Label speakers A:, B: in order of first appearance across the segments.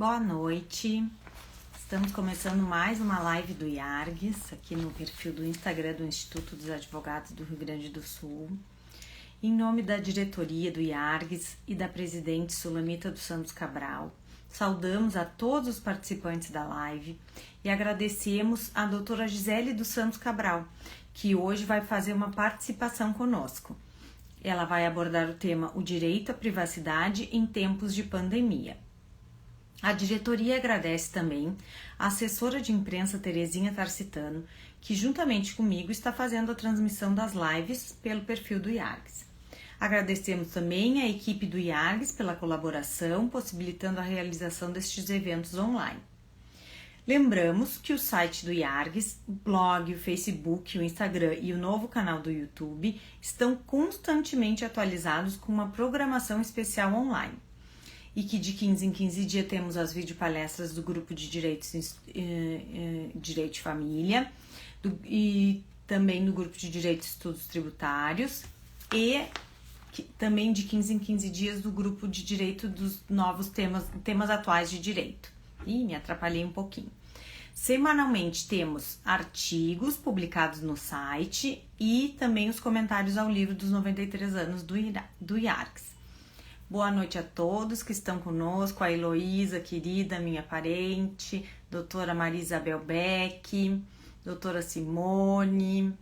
A: Boa noite, estamos começando mais uma live do IARGS, aqui no perfil do Instagram do Instituto dos Advogados do Rio Grande do Sul. Em nome da diretoria do IARGS e da presidente Sulamita dos Santos Cabral, saudamos a todos os participantes da live e agradecemos a doutora Gisele dos Santos Cabral, que hoje vai fazer uma participação conosco. Ela vai abordar o tema O Direito à Privacidade em Tempos de Pandemia. A diretoria agradece também a assessora de imprensa Terezinha Tarcitano, que juntamente comigo está fazendo a transmissão das lives pelo perfil do IARGS. Agradecemos também a equipe do IARGS pela colaboração, possibilitando a realização destes eventos online. Lembramos que o site do IARGS, o blog, o Facebook, o Instagram e o novo canal do YouTube estão constantemente atualizados com uma programação especial online. E que de 15 em 15 dias temos as videopalestras do Grupo de Direito de Família e também do Grupo de Direito de Estudos Tributários e também de 15 em 15 dias do Grupo de Direito dos novos temas atuais de direito. Ih, me atrapalhei um pouquinho. Semanalmente temos artigos publicados no site e também os comentários ao livro dos 93 anos do IARGS. Boa noite a todos que estão conosco, a Heloísa, querida, minha parente, doutora Maria Isabel Beck, doutora Simone,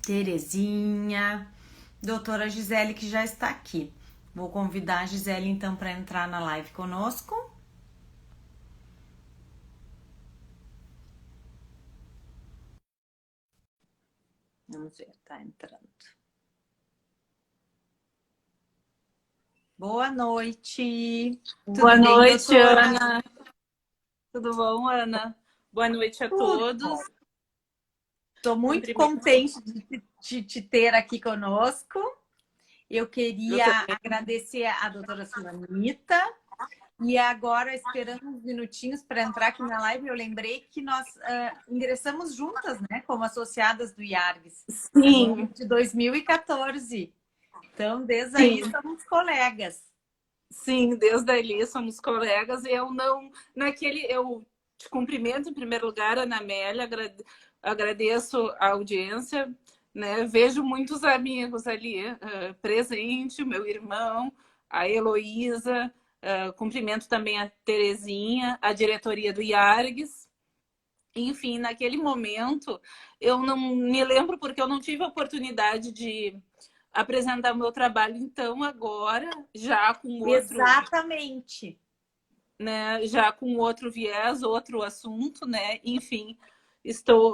A: Terezinha, doutora Gisele, que já está aqui. Vou convidar a Gisele, então, para entrar na live conosco. Vamos ver, tá entrando. Boa noite.
B: Boa
A: Tudo bem,
B: noite,
A: doutora?
B: Ana. Tudo bom, Ana? Boa noite a todos.
A: Estou muito contente de te ter aqui conosco. Eu queria agradecer a doutora Sulamita. E agora, esperando uns minutinhos para entrar aqui na live, eu lembrei que nós ingressamos juntas, né, como associadas do IARGS.
B: Sim.
A: De 2014. Então, desde aí, somos colegas.
B: Sim, desde ali somos colegas. Eu te cumprimento em primeiro lugar, Ana Amélia, agradeço a audiência, né? Vejo muitos amigos ali presentes, meu irmão, a Heloísa, cumprimento também a Terezinha, a diretoria do IARGS. Enfim, naquele momento, eu não me lembro porque eu não tive a oportunidade de apresentar o meu trabalho, então agora, já com outro...
A: Exatamente.
B: Né, já com outro viés, outro assunto, né? Enfim,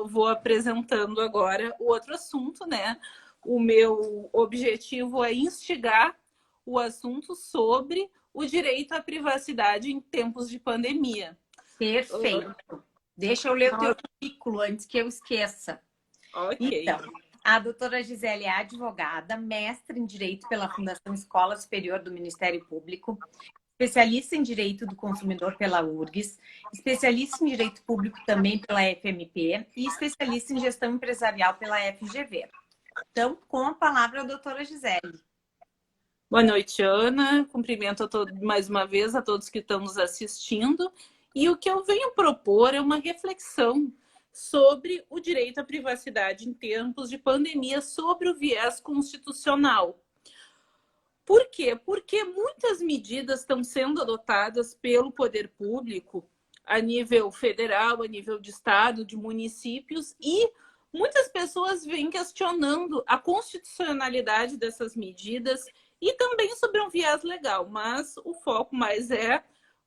B: vou apresentando agora o outro assunto, né? O meu objetivo é instigar o assunto sobre o direito à privacidade em tempos de pandemia.
A: Perfeito. Deixa eu ler o teu currículo antes que eu esqueça.
B: Ok.
A: Então, a doutora Gisele é advogada, mestre em Direito pela Fundação Escola Superior do Ministério Público, especialista em Direito do Consumidor pela URGS, especialista em Direito Público também pela FMP e especialista em Gestão Empresarial pela FGV. Então, com a palavra a doutora Gisele.
B: Boa noite, Ana. Cumprimento mais uma vez a todos que estão nos assistindo. E o que eu venho propor é uma reflexão sobre o direito à privacidade em tempos de pandemia, sobre o viés constitucional. Por quê? Porque muitas medidas estão sendo adotadas pelo poder público a nível federal, a nível de estado, de municípios, e muitas pessoas vêm questionando a constitucionalidade dessas medidas e também sobre um viés legal, mas o foco mais é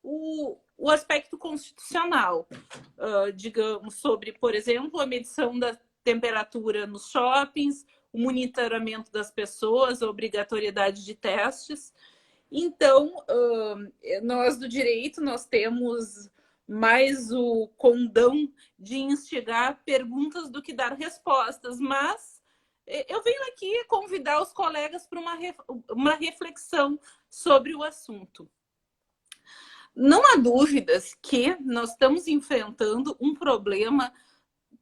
B: o aspecto constitucional, digamos, sobre, por exemplo, a medição da temperatura nos shoppings, o monitoramento das pessoas, a obrigatoriedade de testes. Então, nós do direito, nós temos mais o condão de instigar perguntas do que dar respostas, mas eu venho aqui convidar os colegas para uma reflexão sobre o assunto. Não há dúvidas que nós estamos enfrentando um problema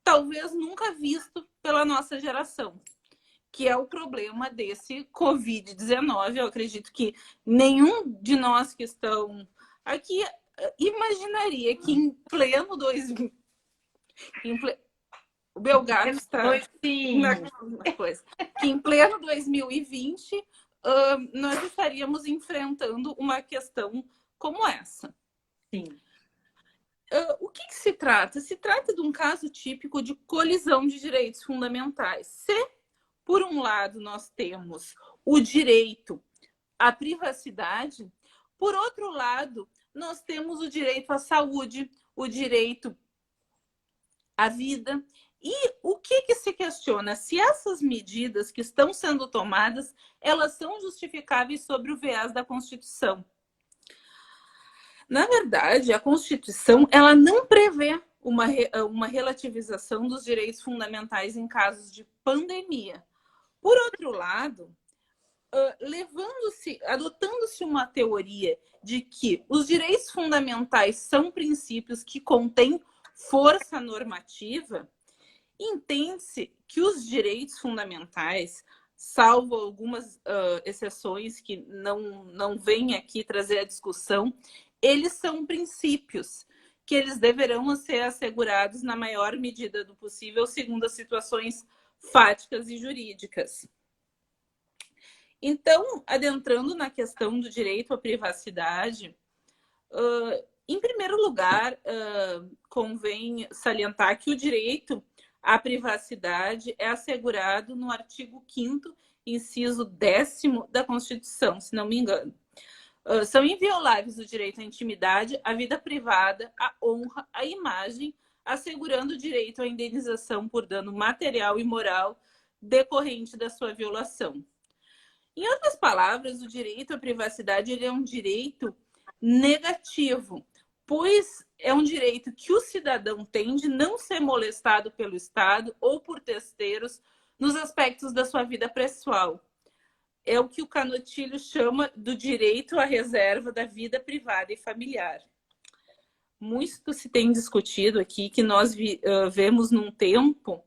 B: talvez nunca visto pela nossa geração, que é o problema desse Covid-19. Eu acredito que nenhum de nós que estão aqui imaginaria que em pleno 2000... O meu gato está na coisa. Que em pleno 2020 nós estaríamos enfrentando uma questão como essa.
A: Sim.
B: O que se trata? Se trata de um caso típico de colisão de direitos fundamentais. Se, por um lado, nós temos o direito à privacidade, por outro lado, nós temos o direito à saúde, o direito à vida. E o que se questiona? Se essas medidas que estão sendo tomadas, elas são justificáveis sobre o viés da Constituição. Na verdade, a Constituição ela não prevê uma relativização dos direitos fundamentais em casos de pandemia. Por outro lado, adotando-se uma teoria de que os direitos fundamentais são princípios que contêm força normativa, entende-se que os direitos fundamentais, salvo algumas exceções que não vêm aqui trazer a discussão, eles são princípios que eles deverão ser assegurados na maior medida do possível, segundo as situações fáticas e jurídicas. Então, adentrando na questão do direito à privacidade, em primeiro lugar, convém salientar que o direito à privacidade é assegurado no artigo 5º, inciso 10º da Constituição, se não me engano. São invioláveis o direito à intimidade, à vida privada, à honra, à imagem, assegurando o direito à indenização por dano material e moral decorrente da sua violação. Em outras palavras, o direito à privacidade ele é um direito negativo, pois é um direito que o cidadão tem de não ser molestado pelo Estado ou por terceiros nos aspectos da sua vida pessoal. É o que o Canotilho chama do direito à reserva da vida privada e familiar. Muito se tem discutido aqui que nós vemos num tempo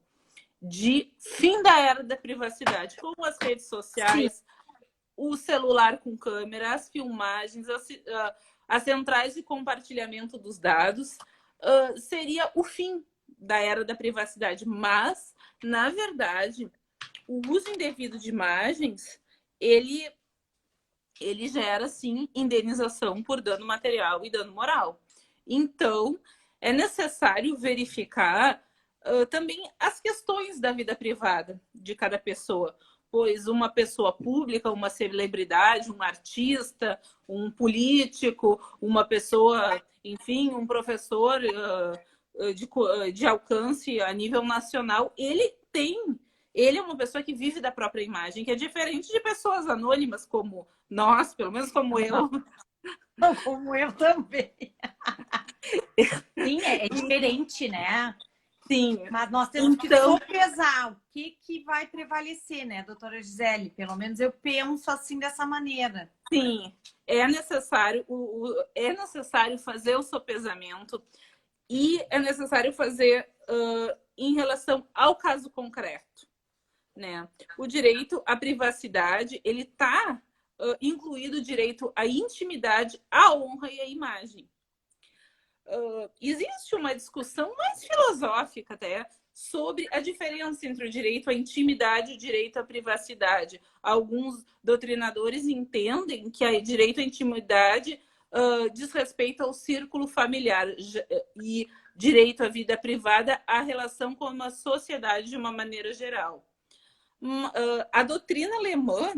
B: de fim da era da privacidade, como as redes sociais, sim, o celular com câmera, as filmagens, as centrais de compartilhamento dos dados, seria o fim da era da privacidade. Mas, na verdade, o uso indevido de imagens, ele gera, sim, indenização por dano material e dano moral. Então, é necessário verificar também as questões da vida privada de cada pessoa, pois uma pessoa pública, uma celebridade, um artista, um político, uma pessoa, enfim, um professor de alcance a nível nacional, ele é uma pessoa que vive da própria imagem, que é diferente de pessoas anônimas como nós, pelo menos como eu.
A: Não, como eu também. Sim, é diferente, né?
B: Sim.
A: Mas nós temos que sopesar o que vai prevalecer, né, doutora Gisele? Pelo menos eu penso assim dessa maneira.
B: Sim, é necessário fazer o sopesamento e é necessário fazer em relação ao caso concreto, né? O direito à privacidade, ele está incluído o direito à intimidade, à honra e à imagem. Existe uma discussão mais filosófica até sobre a diferença entre o direito à intimidade e o direito à privacidade. Alguns doutrinadores entendem que o direito à intimidade diz respeito ao círculo familiar e direito à vida privada à relação com uma sociedade de uma maneira geral. A doutrina alemã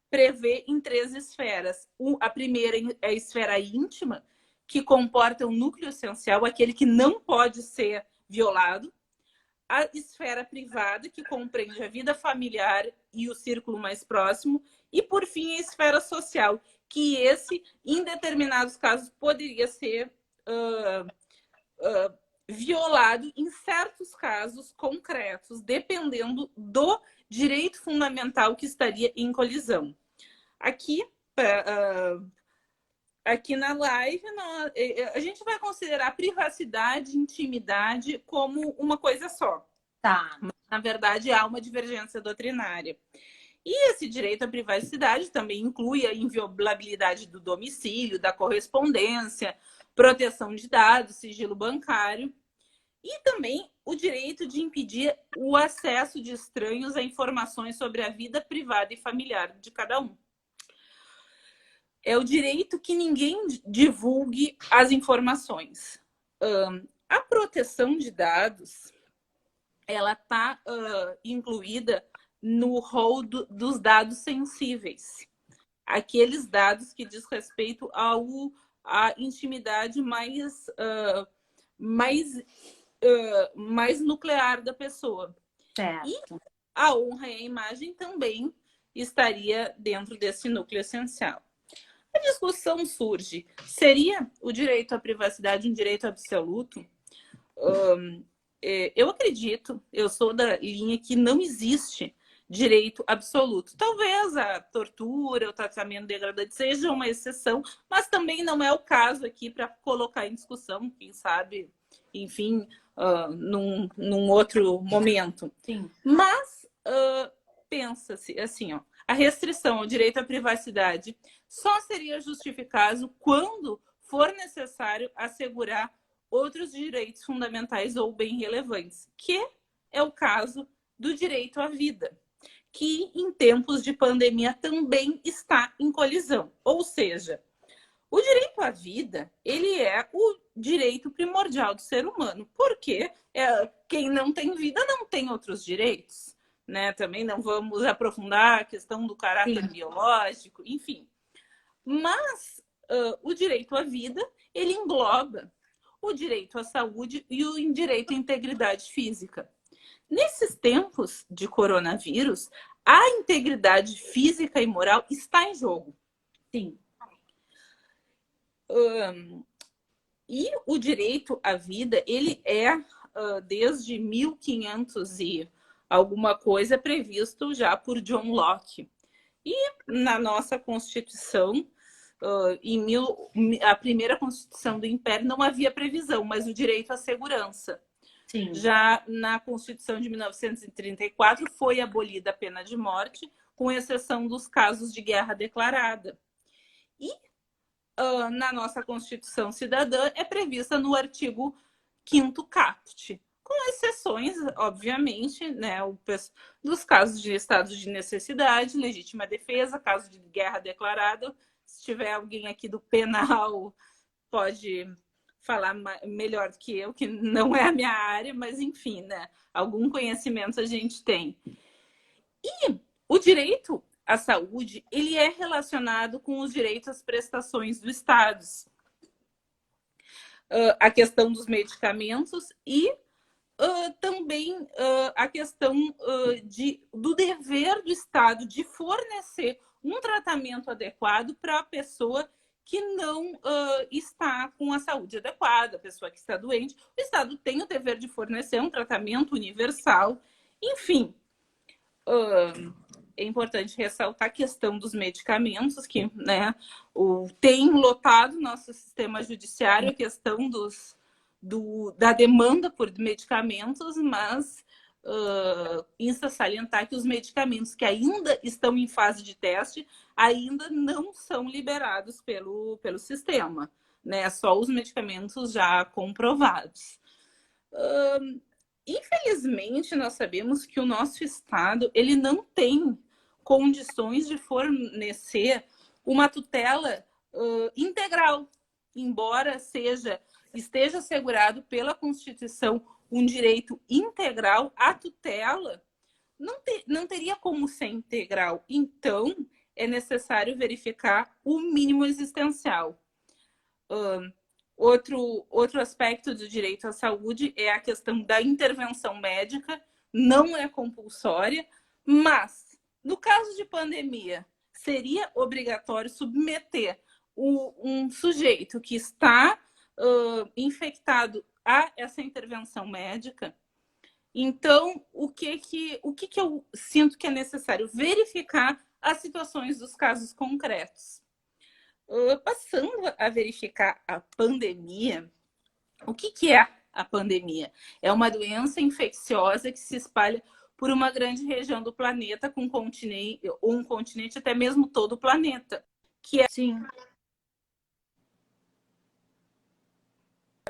B: prevê em 3 esferas. A primeira é a esfera íntima, que comporta o núcleo essencial, aquele que não pode ser violado. A esfera privada, que compreende a vida familiar e o círculo mais próximo. E, por fim, a esfera social, que em determinados casos, poderia ser violado em certos casos concretos, dependendo do direito fundamental que estaria em colisão. Aqui na live, a gente vai considerar privacidade e intimidade como uma coisa só.
A: Tá.
B: Mas, na verdade, há uma divergência doutrinária. E esse direito à privacidade também inclui a inviolabilidade do domicílio, da correspondência, proteção de dados, sigilo bancário, e também o direito de impedir o acesso de estranhos a informações sobre a vida privada e familiar de cada um. É o direito que ninguém divulgue as informações. A proteção de dados, ela está incluída no rol dos dados sensíveis. Aqueles dados que diz respeito à intimidade mais nuclear da pessoa.
A: Certo.
B: E a honra e a imagem também estaria dentro desse núcleo essencial. A discussão surge: seria o direito à privacidade um direito absoluto? Eu acredito, eu sou da linha que não existe direito absoluto. Talvez a tortura, o tratamento degradante seja uma exceção, mas também não é o caso aqui para colocar em discussão, quem sabe, enfim, num outro momento.
A: Sim.
B: Mas pensa-se assim, ó, a restrição ao direito à privacidade só seria justificável quando for necessário assegurar outros direitos fundamentais ou bem relevantes, que é o caso do direito à vida, que em tempos de pandemia também está em colisão. Ou seja, o direito à vida, ele é o direito primordial do ser humano, porque quem não tem vida não tem outros direitos, né? Também não vamos aprofundar a questão do caráter biológico, enfim. Mas o direito à vida, ele engloba o direito à saúde e o direito à integridade física. Nesses tempos de coronavírus, a integridade física e moral está em jogo.
A: Sim.
B: E o direito à vida, ele desde 1500 e alguma coisa, previsto já por John Locke. E na nossa Constituição, a primeira Constituição do Império, não havia previsão, mas o direito à segurança.
A: Sim.
B: Já na Constituição de 1934 foi abolida a pena de morte, com exceção dos casos de guerra declarada. E na nossa Constituição Cidadã é prevista no artigo 5º caput, com exceções, obviamente, né, dos casos de estado de necessidade, legítima defesa, caso de guerra declarada. Se tiver alguém aqui do penal, pode falar melhor do que eu, que não é a minha área, mas enfim, né, algum conhecimento a gente tem. E o direito à saúde, ele é relacionado com os direitos às prestações do Estado. A questão dos medicamentos e também a questão do dever do Estado de fornecer um tratamento adequado para a pessoa que não está com a saúde adequada, a pessoa que está doente. O Estado tem o dever de fornecer um tratamento universal. Enfim, é importante ressaltar a questão dos medicamentos, que, né, tem lotado nosso sistema judiciário a questão da demanda por medicamentos, mas insta salientar que os medicamentos que ainda estão em fase de teste ainda não são liberados pelo sistema, né? Só os medicamentos já comprovados. Infelizmente, nós sabemos que o nosso Estado ele não tem condições de fornecer uma tutela integral, embora esteja assegurado pela Constituição um direito integral, a tutela não teria como ser integral. Então, é necessário verificar o mínimo existencial. Outro aspecto do direito à saúde é a questão da intervenção médica, não é compulsória, mas, no caso de pandemia, seria obrigatório submeter um sujeito que está infectado a essa intervenção médica. Então, o que eu sinto que é necessário? Verificar as situações dos casos concretos. Passando a verificar a pandemia, o que é a pandemia? É uma doença infecciosa que se espalha por uma grande região do planeta, com um continente, até mesmo todo o planeta. Que é...
A: Sim.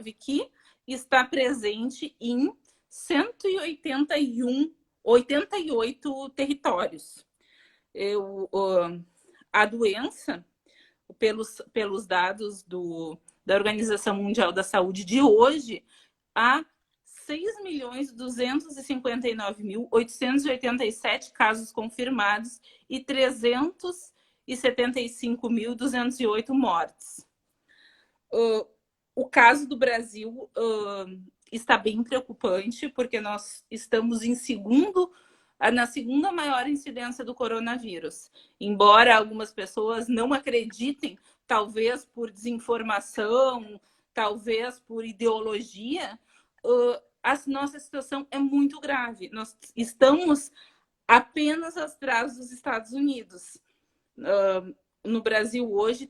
B: Covid-19, que está presente em 188 territórios. A doença, pelos dados da Organização Mundial da Saúde de hoje, há 6.259.887 casos confirmados e 375.208 mortes. O caso do Brasil está bem preocupante, porque nós estamos na segunda maior incidência do coronavírus. Embora algumas pessoas não acreditem, talvez por desinformação, talvez por ideologia, a nossa situação é muito grave. Nós estamos apenas atrás dos Estados Unidos. No Brasil hoje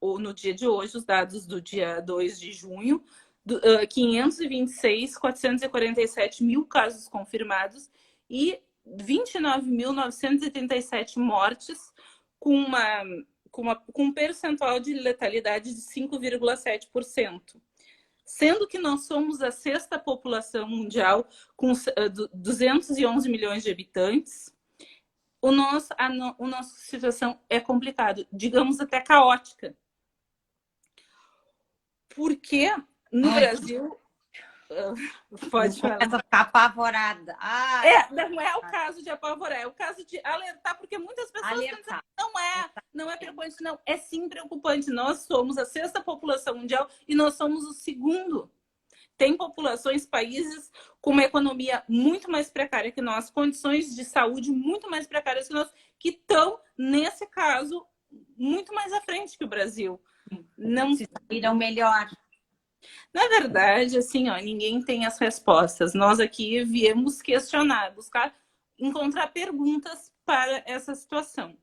B: no dia de hoje, os dados do dia 2 de junho, 526.447 mil casos confirmados e 29.937 mortes, com um percentual de letalidade de 5,7%. Sendo que nós somos a sexta população mundial com 211 milhões de habitantes, a nossa situação é complicada, digamos até caótica. Porque no Brasil...
A: Pode falar. Começa a ficar apavorada.
B: Não é o caso de apavorar, é o caso de alertar, porque muitas pessoas pensam que não é preocupante, não. É sim preocupante. Nós somos a sexta população mundial e nós somos o segundo. Tem populações, países com uma economia muito mais precária que nós, condições de saúde muito mais precárias que nós, que estão, nesse caso, muito mais à frente que o Brasil. Não
A: se viram melhor.
B: Na verdade, assim, ninguém tem as respostas. Nós aqui viemos questionar, buscar encontrar perguntas para essa situação.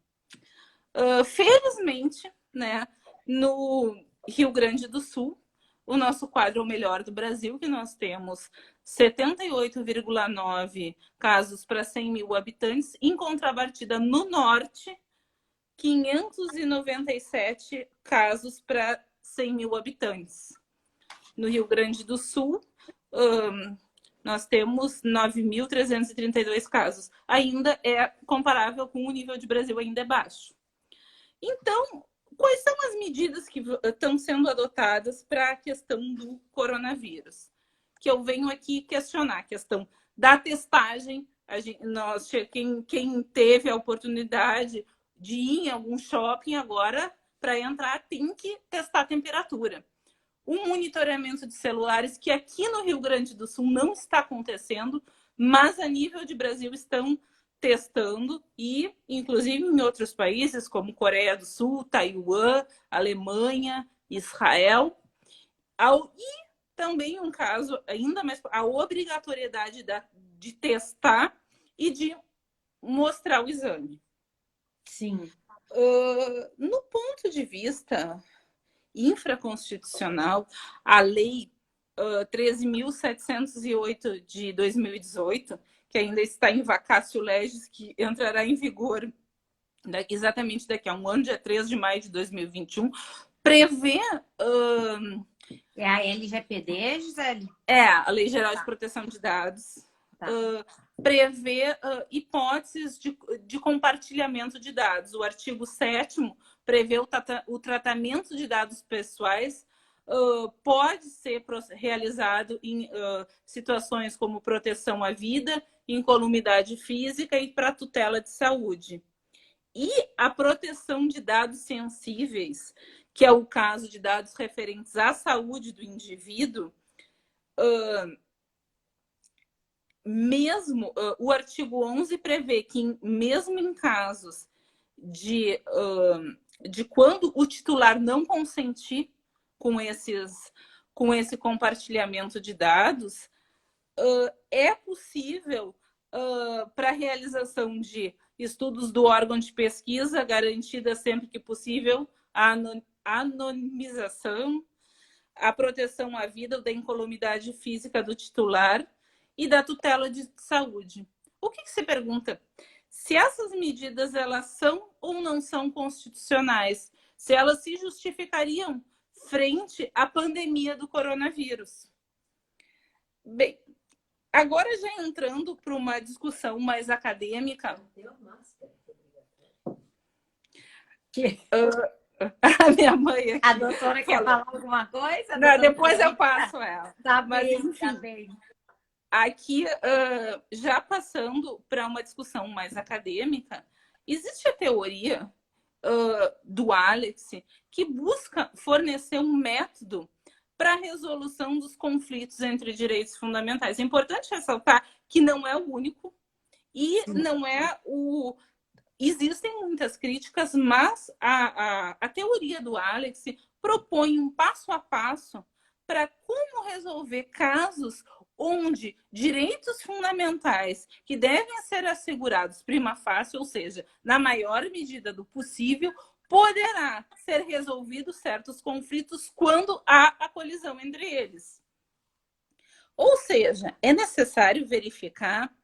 B: Felizmente, né, no Rio Grande do Sul, o nosso quadro é o melhor do Brasil, que nós temos 78,9 casos para 100 mil habitantes. Em contrapartida, no norte, 597 casos para 100 mil habitantes. No Rio Grande do Sul, nós temos 9.332 casos. Ainda é comparável com o nível de Brasil, ainda é baixo. Então, quais são as medidas que estão sendo adotadas para a questão do coronavírus? Que eu venho aqui questionar a questão da testagem. Quem teve a oportunidade de ir em algum shopping agora, para entrar, tem que testar a temperatura. Um monitoramento de celulares que aqui no Rio Grande do Sul não está acontecendo, mas a nível de Brasil estão testando e, inclusive, em outros países como Coreia do Sul, Taiwan, Alemanha, Israel. E também um caso ainda mais, a obrigatoriedade de testar e de mostrar o exame.
A: Sim.
B: No ponto de vista infraconstitucional, a Lei 13.708 de 2018, que ainda está em vacatio legis, que entrará em vigor exatamente daqui a um ano, dia 3 de maio de 2021, prevê...
A: É a LGPD, Gisele?
B: A Lei Geral de Proteção de Dados. Tá. Prevê hipóteses de compartilhamento de dados. O artigo 7º prevê o tratamento de dados pessoais pode ser realizado em situações como proteção à vida, incolumidade física e para tutela de saúde. E a proteção de dados sensíveis, que é o caso de dados referentes à saúde do indivíduo, o artigo 11 prevê que, mesmo em casos de quando o titular não consentir com esse compartilhamento de dados, é possível, para a realização de estudos do órgão de pesquisa, garantida sempre que possível a anonimização, a proteção à vida ou da incolumidade física do titular e da tutela de saúde. O que se pergunta? Se essas medidas elas são ou não são constitucionais, se elas se justificariam frente à pandemia do coronavírus. Bem, agora já entrando para uma discussão mais acadêmica. A minha mãe aqui.
A: A doutora quer falar alguma coisa?
B: Não, depois eu passo ela.
A: Tá
B: Mas,
A: bem,
B: enfim,
A: tá bem.
B: Aqui, já passando para uma discussão mais acadêmica, existe a teoria do Alex que busca fornecer um método para a resolução dos conflitos entre direitos fundamentais. É importante ressaltar que não é o único e não é o... Existem muitas críticas, mas a teoria do Alex propõe um passo a passo para como resolver casos onde direitos fundamentais que devem ser assegurados prima facie, ou seja, na maior medida do possível, poderá ser resolvidos certos conflitos quando há a colisão entre eles. Ou seja, é necessário verificar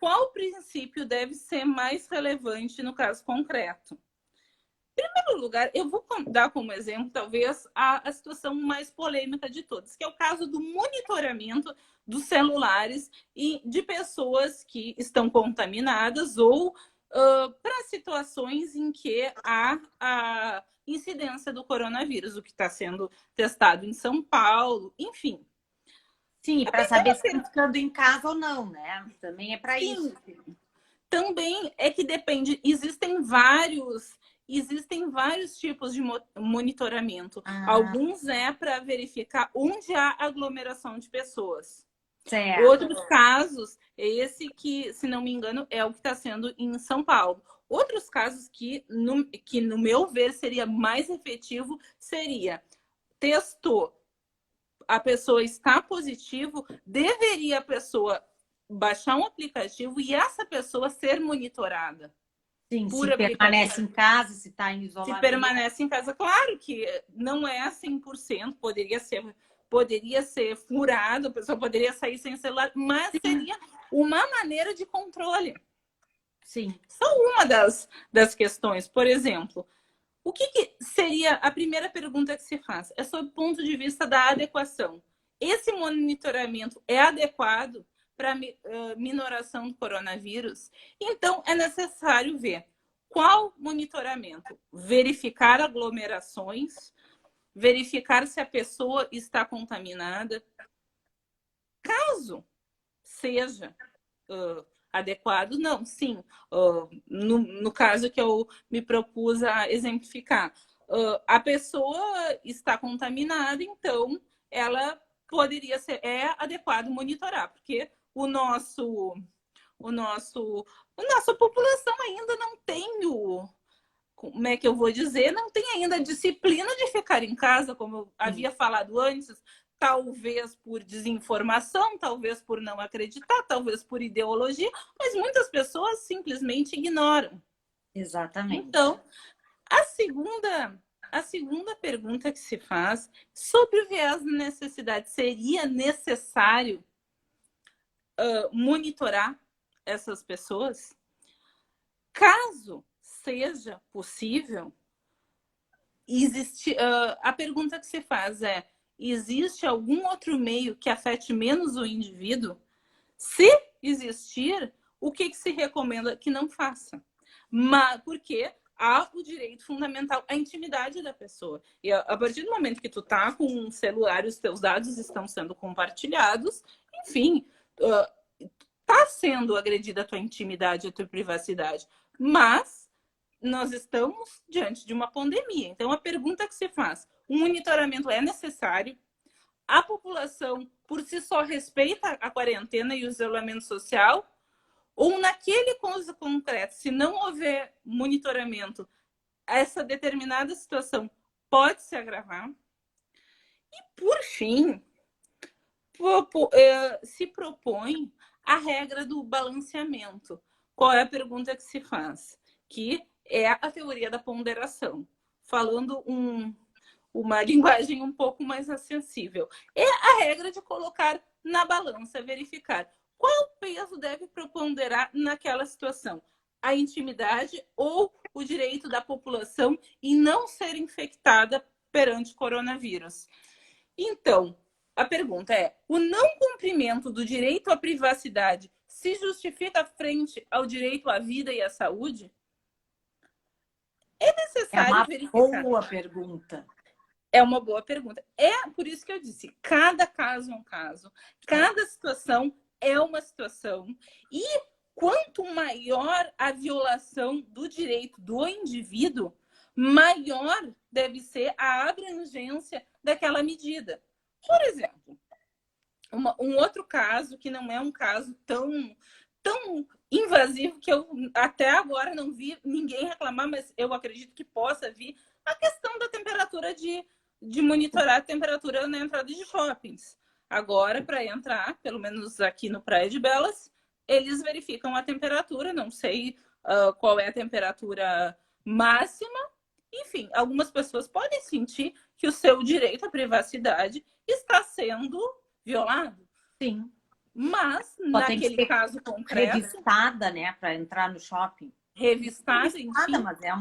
B: qual princípio deve ser mais relevante no caso concreto. Em primeiro lugar, eu vou dar como exemplo, talvez, a situação mais polêmica de todas, que é o caso do monitoramento dos celulares e de pessoas que estão contaminadas ou para situações em que há a incidência do coronavírus, o que está sendo testado em São Paulo, enfim.
A: Sim, para saber se estão ficando em casa ou não, né? Também é para isso.
B: Também é que depende, existem vários tipos de monitoramento. Alguns é para verificar onde há aglomeração de pessoas.
A: Certo.
B: Outros casos, esse que, se não me engano, é o que está sendo em São Paulo. Outros casos que no meu ver, seria mais efetivo, seria testou, a pessoa está positivo, deveria a pessoa baixar um aplicativo e essa pessoa ser monitorada.
A: Sim, se permanece em casa, se está em isolamento.
B: Se permanece em casa, claro que não é 100%, poderia ser furado, a pessoa poderia sair sem celular, mas seria uma maneira de controle.
A: Sim.
B: Só uma das questões. Por exemplo, o que seria a primeira pergunta que se faz? É sob o ponto de vista da adequação. Esse monitoramento é adequado para a minoração do coronavírus? Então, é necessário ver qual monitoramento. Verificar aglomerações, verificar se a pessoa está contaminada. Caso seja adequado, não, sim. No caso que eu me propus a exemplificar, a pessoa está contaminada, então ela poderia ser, é adequado monitorar, porque a nossa população ainda não tem como é que eu vou dizer, não tem ainda a disciplina de ficar em casa, como eu havia falado antes, talvez por desinformação, talvez por não acreditar, talvez por ideologia, mas muitas pessoas simplesmente ignoram.
A: Exatamente.
B: Então, a segunda pergunta que se faz sobre o viés da necessidade, seria necessário monitorar essas pessoas? Caso seja possível, a pergunta que se faz é: existe algum outro meio que afete menos o indivíduo? Se existir, o que se recomenda que não faça? Porque há o direito fundamental à intimidade da pessoa. E a partir do momento que tu tá com um celular e os teus dados estão sendo compartilhados, enfim, tá sendo agredida a tua intimidade, a tua privacidade. Mas nós estamos diante de uma pandemia. Então, a pergunta que se faz: o monitoramento é necessário? A população, por si só, respeita a quarentena e o isolamento social? Ou naquele caso concreto, se não houver monitoramento, essa determinada situação pode se agravar? E, por fim, se propõe a regra do balanceamento. Qual é a pergunta que se faz? Que é a teoria da ponderação. Falando uma linguagem um pouco mais acessível. É a regra de colocar na balança, verificar qual peso deve preponderar naquela situação. A intimidade ou o direito da população em não ser infectada perante coronavírus. Então, a pergunta é: o não cumprimento do direito à privacidade se justifica frente ao direito à vida e à saúde? É necessário verificar.
A: É uma boa pergunta.
B: É uma boa pergunta. É por isso que eu disse, cada caso é um caso, cada situação é uma situação, e quanto maior a violação do direito do indivíduo, maior deve ser a abrangência daquela medida. Por exemplo, um outro caso que não é um caso tão invasivo, que eu até agora não vi ninguém reclamar, mas eu acredito que possa vir, a questão da temperatura de monitorar a temperatura na entrada de shoppings. Agora, para entrar, pelo menos aqui no Praia de Belas, eles verificam a temperatura, não sei qual é a temperatura máxima. Enfim, algumas pessoas podem sentir que o seu direito à privacidade está sendo violado.
A: Sim.
B: Mas, naquele caso concreto...
A: Revistada, né, para entrar no shopping.
B: Revistada, enfim.
A: Mas é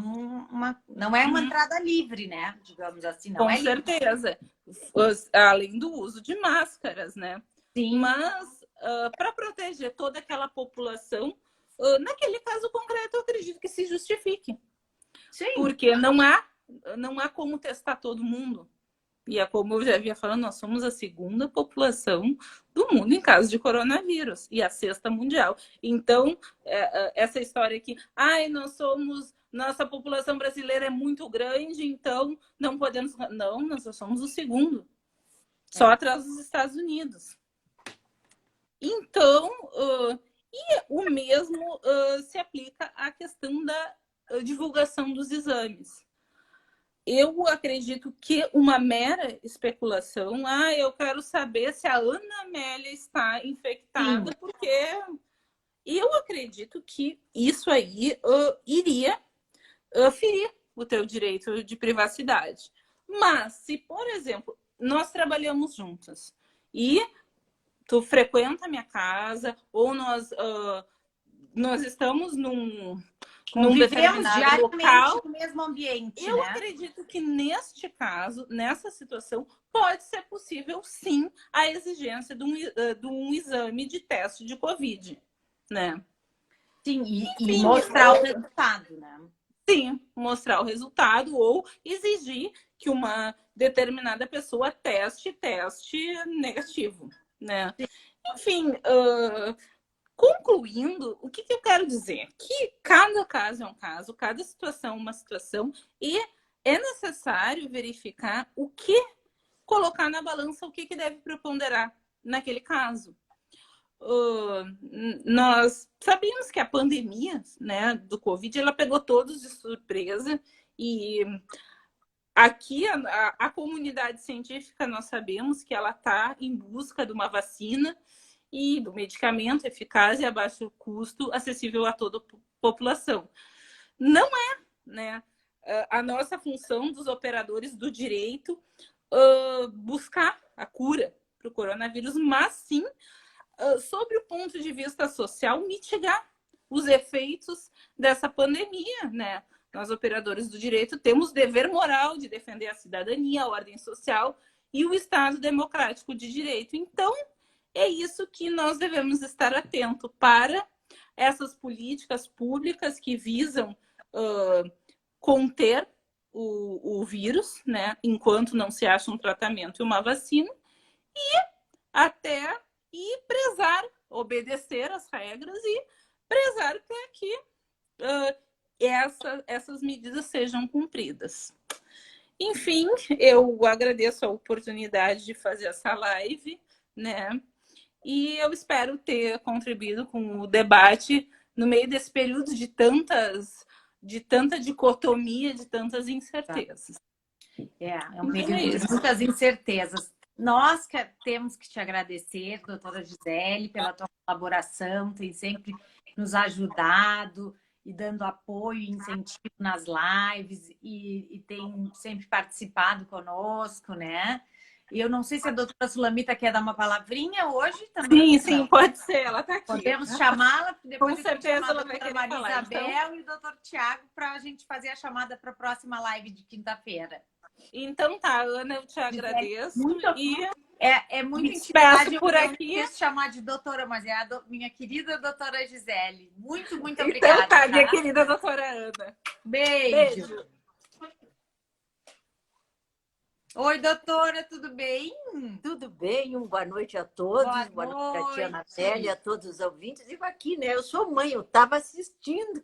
A: não é uma entrada livre, né? Digamos assim, não
B: Com
A: é
B: certeza. Além do uso de máscaras, né?
A: Sim.
B: Mas, para proteger toda aquela população, naquele caso concreto, eu acredito que se justifique.
A: Sim.
B: Porque não há como testar todo mundo. E é como eu já havia falando, nós somos a segunda população do mundo em caso de coronavírus e a sexta mundial. Então, essa história aqui, nossa população brasileira é muito grande, então não podemos... Não, nós só somos o segundo. Só atrás dos Estados Unidos. Então, e o mesmo se aplica à questão da divulgação dos exames. Eu acredito que uma mera especulação, eu quero saber se a Ana Amélia está infectada, sim, porque eu acredito que isso aí iria ferir o teu direito de privacidade. Mas se, por exemplo, nós trabalhamos juntas e tu frequenta a minha casa, ou nós estamos num determinado local,
A: no mesmo ambiente,
B: eu
A: né?
B: acredito que neste caso, nessa situação, pode ser possível, sim, a exigência de um exame de teste de Covid, né?
A: Sim, e mostrar o resultado, né?
B: Sim, mostrar o resultado ou exigir que uma determinada pessoa teste negativo, né? Sim. Enfim, concluindo, o que eu quero dizer? Que cada caso é um caso, cada situação é uma situação, e é necessário verificar o que colocar na balança, o que deve preponderar naquele caso. Nós sabemos que a pandemia, né, do Covid, ela pegou todos de surpresa, e aqui a comunidade científica, nós sabemos que ela está em busca de uma vacina e do medicamento eficaz e a baixo custo, acessível a toda a população. Não é, né, a nossa função dos operadores do direito buscar a cura para o coronavírus, mas sim, sobre o ponto de vista social, mitigar os efeitos dessa pandemia, né? Nós, operadores do direito, temos o dever moral de defender a cidadania, a ordem social e o Estado democrático de direito. Então, é isso que nós devemos estar atentos para essas políticas públicas que visam conter o vírus, né, enquanto não se acha um tratamento e uma vacina, e prezar, obedecer as regras e prezar para que essas medidas sejam cumpridas. Enfim, eu agradeço a oportunidade de fazer essa live, né? E eu espero ter contribuído com o debate no meio desse período de tanta dicotomia, de tantas incertezas.
A: É um período de muitas incertezas. Nós temos que te agradecer, doutora Gisele, pela tua colaboração, tem sempre nos ajudado e dando apoio e incentivo nas lives e tem sempre participado conosco, né? E eu não sei se a doutora Sulamita quer dar uma palavrinha hoje também.
B: Sim, pode ser, ela está aqui.
A: Podemos chamá-la, depois
B: com certeza ela vai querer falar.
A: Isabel e o doutor Tiago para a gente fazer a chamada para a próxima live de quinta-feira.
B: Então tá, Ana, eu te agradeço
A: Muito,
B: e
A: é muito
B: me despeço
A: intimidade
B: por
A: eu
B: aqui.
A: quis chamar de doutora, mas é a minha querida doutora Gisele. Muito
B: Então
A: obrigada,
B: tá, minha
A: tá?
B: querida doutora Ana.
A: Beijo.
B: Beijo.
A: Oi, doutora, tudo bem?
C: Tudo bem? Boa noite a
A: Boa
C: todos, boa noite para a tia
A: noite.
C: Natélia, a todos os ouvintes. E aqui, né? Eu sou mãe, eu estava assistindo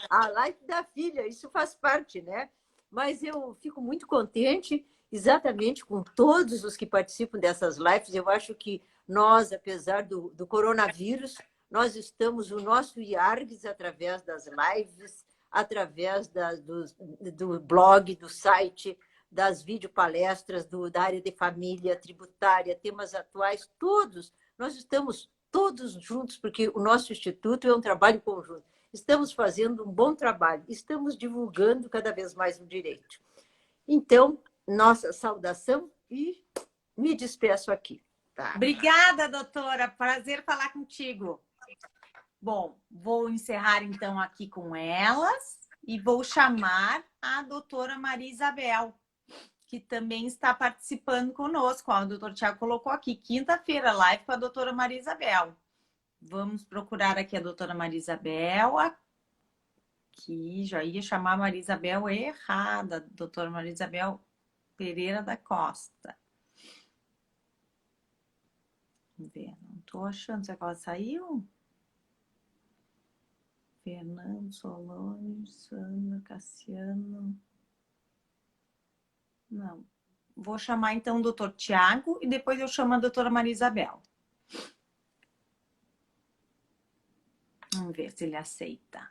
C: a live da filha, isso faz parte, né? Mas eu fico muito contente, exatamente com todos os que participam dessas lives. Eu acho que nós, apesar do coronavírus, nós estamos, o nosso IARGS, através das lives, através do blog, do site, das videopalestras da área de família, tributária, temas atuais, todos, nós estamos todos juntos, porque o nosso instituto é um trabalho conjunto. Estamos fazendo um bom trabalho, estamos divulgando cada vez mais o direito. Então, nossa saudação e me despeço aqui.
A: Tá? Obrigada, doutora. Prazer falar contigo. Bom, vou encerrar então aqui com elas e vou chamar a doutora Maria Isabel, que também está participando conosco. Ó, o doutor Tiago colocou aqui, quinta-feira, live com a doutora Maria Isabel. Vamos procurar aqui a doutora Maria Isabel. Aqui, já ia chamar a Maria Isabel errada, doutora Maria Isabel Pereira da Costa. Vamos ver, não estou achando. Será que ela saiu? Fernando, Solange, Sandra, Cassiano... Não. Vou chamar, então, o doutor Tiago e depois eu chamo a doutora Maria Isabel. Vamos ver se ele aceita.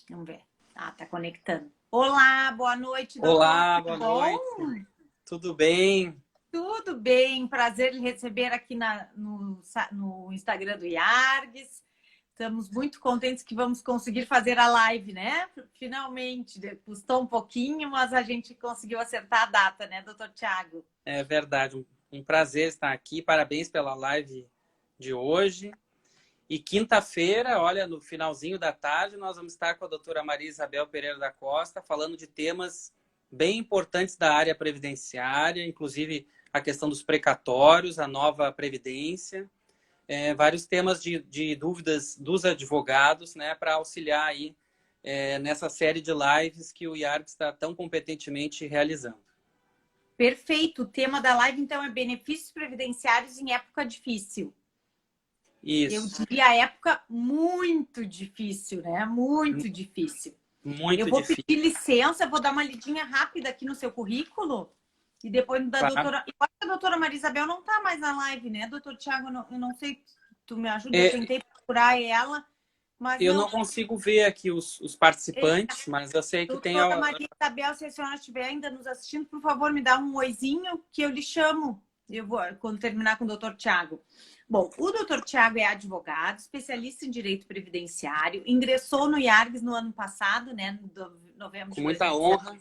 A: Vamos ver. Ah, tá conectando. Olá, boa noite, doutor.
D: Olá, boa noite. Tudo bem?
A: Tudo bem, prazer em receber aqui no Instagram do IARGS. Estamos muito contentes que vamos conseguir fazer a live, né? Finalmente, custou um pouquinho, mas a gente conseguiu acertar a data, né, doutor Tiago?
D: É verdade, um prazer estar aqui. Parabéns pela live de hoje. E quinta-feira, olha, no finalzinho da tarde, nós vamos estar com a doutora Maria Isabel Pereira da Costa, falando de temas bem importantes da área previdenciária, inclusive a questão dos precatórios, a nova previdência, vários temas de dúvidas dos advogados, né, para auxiliar aí nessa série de lives que o IARGS está tão competentemente realizando.
A: Perfeito. O tema da live, então, é benefícios previdenciários em época difícil.
D: Isso.
A: Eu diria época muito difícil, né? Muito difícil.
D: Muito
A: eu vou
D: difícil.
A: pedir licença, vou dar uma lidinha rápida aqui no seu currículo e depois da doutora... Eu acho que a doutora Maria Isabel não está mais na live, né, doutor Tiago? Eu não sei, tu me ajuda, eu tentei procurar ela, mas
D: eu não consigo ver aqui os participantes, mas eu sei que tem...
A: Doutora Maria Isabel, se a senhora estiver ainda nos assistindo, por favor, me dá um oizinho que eu lhe chamo. Eu vou, quando terminar com o doutor Tiago. Bom, o doutor Tiago é advogado, especialista em direito previdenciário, ingressou no IARGS no ano passado, né, em novembro de 2019,
D: com muita honra,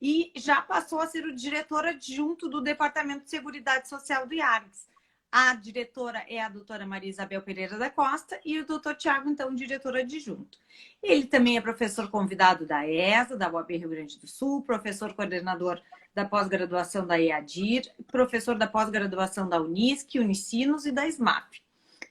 A: e já passou a ser o diretor adjunto do Departamento de Seguridade Social do IARGS. A diretora é a doutora Maria Isabel Pereira da Costa e o doutor Tiago, então, diretor adjunto. Ele também é professor convidado da ESA, da UAB Rio Grande do Sul, professor coordenador da pós-graduação da EADIR, professor da pós-graduação da Unisc, Unicinos e da SMAP.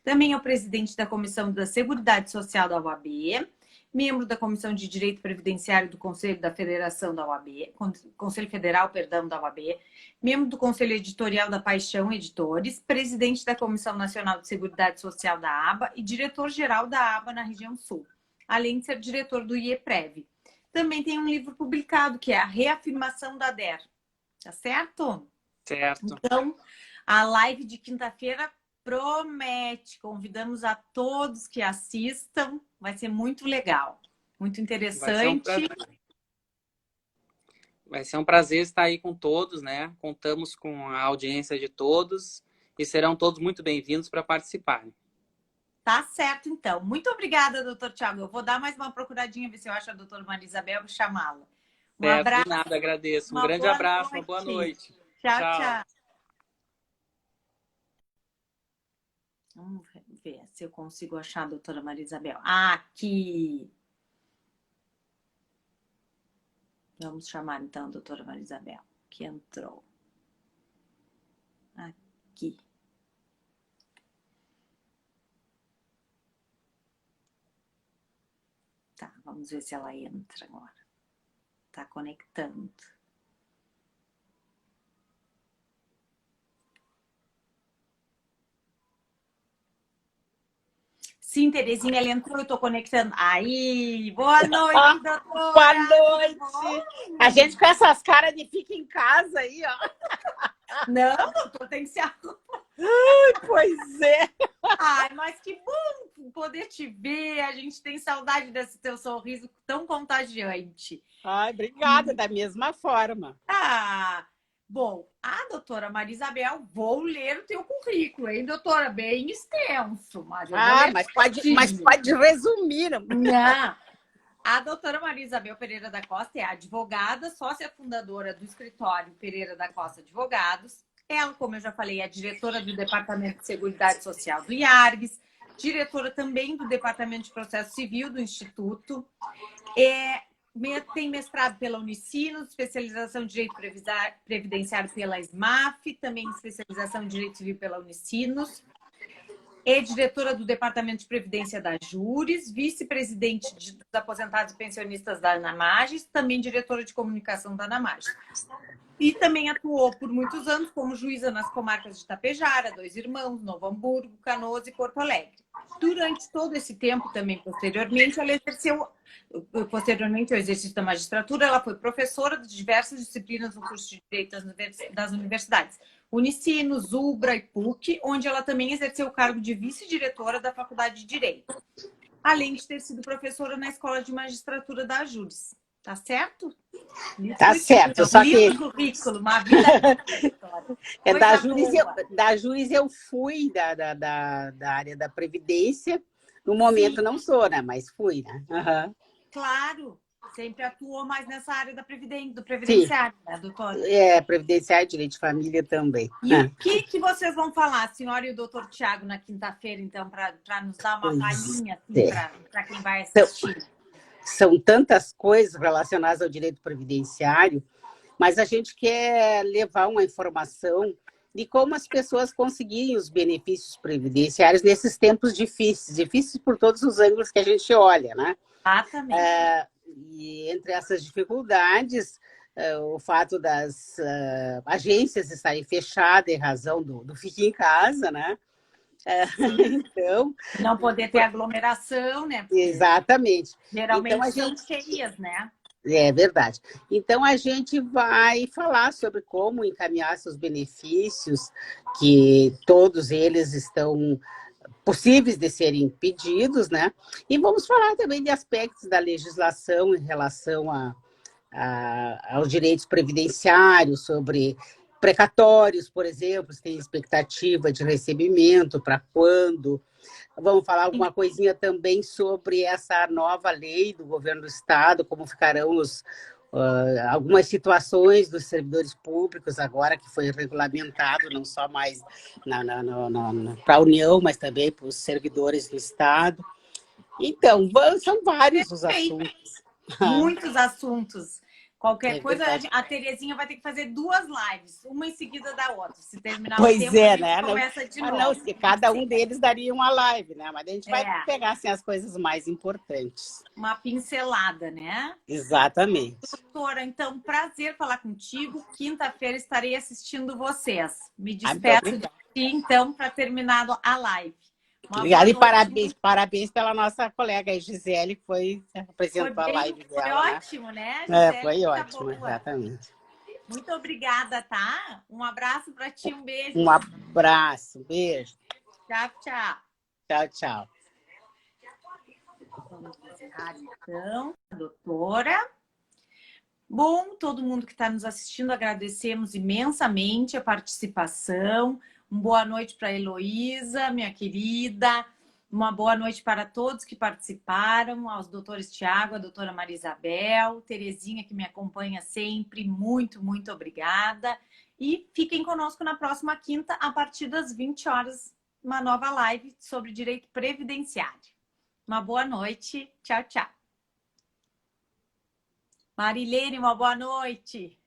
A: Também é o presidente da Comissão da Seguridade Social da UAB, membro da Comissão de Direito Previdenciário do Conselho da Federação da UAB, Conselho Federal, perdão, da UAB, membro do Conselho Editorial da Paixão Editores, presidente da Comissão Nacional de Seguridade Social da ABA e diretor-geral da ABA na região sul, além de ser diretor do IEPREV. Também tem um livro publicado, que é A Reafirmação da DER. Tá certo?
D: Certo.
A: Então, a live de quinta-feira promete. Convidamos a todos que assistam. Vai ser muito legal. Muito interessante.
D: Vai ser um prazer estar aí com todos, né? Contamos com a audiência de todos e serão todos muito bem-vindos para participarem.
A: Tá certo, então. Muito obrigada, doutor Tiago. Eu vou dar mais uma procuradinha, ver se eu acho a doutora Maria Isabel e chamá-la.
D: Um abraço. De nada, agradeço. Um grande abraço, uma boa noite.
A: Tchau, tchau. Vamos ver se eu consigo achar a doutora Maria Isabel. Aqui! Vamos chamar, então, a doutora Maria Isabel, que entrou. Aqui. Tá, vamos ver se ela entra agora. Tá conectando. Sim, Terezinha, ela entrou, eu tô conectando. Aí, boa noite, doutora!
E: Boa noite! A gente com essas caras de fica em casa aí, ó.
A: Não, doutor, tem que se arrumar.
E: Pois é.
A: Ai, mas que bom poder te ver. A gente tem saudade desse teu sorriso tão contagiante.
E: Ai, obrigada, da mesma forma.
A: Ah, bom, a doutora Maria Isabel, vou ler o teu currículo, hein, doutora? Bem extenso, mas eu vou ler
E: mas pode resumir.
A: Não. A doutora Maria Isabel Pereira da Costa é advogada, sócia fundadora do escritório Pereira da Costa Advogados. Ela, como eu já falei, é diretora do Departamento de Seguridade Social do IARGS, diretora também do Departamento de Processo Civil do Instituto. Tem mestrado pela Unicinos, especialização em Direito Previdenciário pela SMAF, também especialização em Direito Civil pela Unicinos. É diretora do Departamento de Previdência da Júris, vice-presidente dos aposentados e pensionistas da Anamages, também diretora de comunicação da Anamages. E também atuou por muitos anos como juíza nas comarcas de Tapejara, Dois Irmãos, Novo Hamburgo, Canoas e Porto Alegre. Durante todo esse tempo, também posteriormente, ela exerceu, posteriormente ao exercício da magistratura, ela foi professora de diversas disciplinas no curso de Direito das universidades Unicinos, Ubra e PUC, onde ela também exerceu o cargo de vice-diretora da Faculdade de Direito, além de ter sido professora na Escola de Magistratura da Júris. Tá certo?
E: Tá certo, só que...
A: currículo, uma vida
E: da Júris eu fui da área da Previdência. No momento não sou, né? Mas fui, né? Uhum.
A: Claro, sempre atuou mais nessa área do previdenciário, né, doutora?
E: Previdenciário e direito de família também.
A: E o que vocês vão falar, a senhora e o doutor Tiago, na quinta-feira, então, para nos dar uma palhinha assim, para quem vai assistir?
E: São tantas coisas relacionadas ao direito previdenciário, mas a gente quer levar uma informação de como as pessoas conseguirem os benefícios previdenciários nesses tempos difíceis por todos os ângulos que a gente olha, né?
A: Exatamente.
E: E entre essas dificuldades, o fato das agências estarem fechadas em razão do fique em casa, né? Então,
A: não poder ter aglomeração, né? Porque
E: exatamente.
A: geralmente então, são cheias, né?
E: É verdade. Então, a gente vai falar sobre como encaminhar seus benefícios, que todos eles estão possíveis de serem pedidos, né? E vamos falar também de aspectos da legislação em relação aos direitos previdenciários, sobre precatórios, por exemplo, se tem expectativa de recebimento, para quando. Vamos falar alguma coisinha também sobre essa nova lei do governo do Estado, como ficarão algumas situações dos servidores públicos agora que foi regulamentado, não só mais para a União, mas também para os servidores do Estado. Então, são vários os assuntos.
A: Muitos assuntos. Qualquer coisa, a Terezinha vai ter que fazer 2 lives, uma em seguida da outra. Se terminar o tempo, a gente começa de novo.
E: Não, se cada um deles daria uma live, né? Mas a gente vai pegar assim, as coisas mais importantes.
A: Uma pincelada, né?
E: Exatamente.
A: Doutora, então, prazer falar contigo. Quinta-feira estarei assistindo vocês. Me despeço de ti, então, para terminar a live.
E: Obrigada e parabéns pela nossa colega Gisele, que apresentou a live dela.
A: Foi ótimo, né, Gisele?
E: Foi ótimo, exatamente.
A: Muito obrigada, tá? Um abraço para ti, um beijo.
E: Um abraço, um beijo.
A: Tchau, tchau.
E: Tchau, tchau.
A: Vamos encerrar, então, a doutora. Bom, todo mundo que está nos assistindo, agradecemos imensamente a participação. Uma boa noite para a Heloísa, minha querida. Uma boa noite para todos que participaram, aos doutores Tiago, a doutora Maria Isabel, Terezinha, que me acompanha sempre. Muito, muito obrigada. E fiquem conosco na próxima quinta, a partir das 20 horas uma nova live sobre direito previdenciário. Uma boa noite. Tchau, tchau. Marilene, uma boa noite.